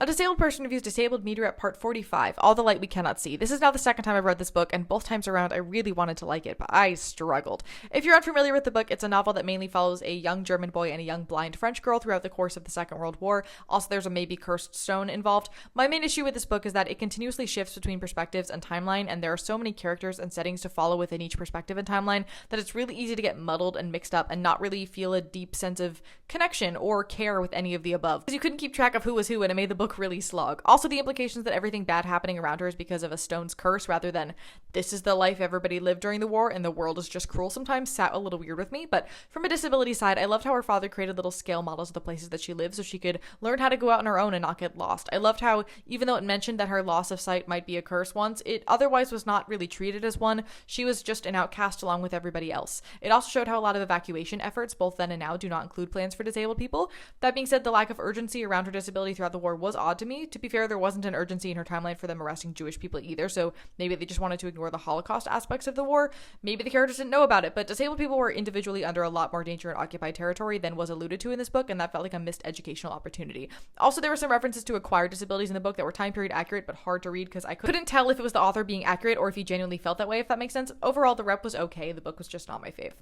A disabled person reviews Disabled Meteor at part 45, All the Light We Cannot See. This is now the second time I've read this book, and both times around I really wanted to like it, but I struggled. If you're unfamiliar with the book, it's a novel that mainly follows a young German boy and a young blind French girl throughout the course of the Second World War. Also, there's a maybe cursed stone involved. My main issue with this book is that it continuously shifts between perspectives and timeline, and there are so many characters and settings to follow within each perspective and timeline that it's really easy to get muddled and mixed up and not really feel a deep sense of connection or care with any of the above, because you couldn't keep track of who was who, and it made the book really slog. Also, the implications that everything bad happening around her is because of a stone's curse rather than this is the life everybody lived during the war and the world is just cruel sometimes sat a little weird with me. But from a disability side, I loved how her father created little scale models of the places that she lives so she could learn how to go out on her own and not get lost. I loved how, even though it mentioned that her loss of sight might be a curse once, it otherwise was not really treated as one. She was just an outcast along with everybody else. It also showed how a lot of evacuation efforts, both then and now, do not include plans for disabled people. That being said, the lack of urgency around her disability throughout the war was odd to me. To be fair, there wasn't an urgency in her timeline for them arresting Jewish people either, so maybe they just wanted to ignore the Holocaust aspects of the war. Maybe the characters didn't know about it, but disabled people were individually under a lot more danger in occupied territory than was alluded to in this book, and that felt like a missed educational opportunity. Also, there were some references to acquired disabilities in the book that were time period accurate but hard to read because I couldn't tell if it was the author being accurate or if he genuinely felt that way, if that makes sense. Overall, the rep was okay. The book was just not my fave.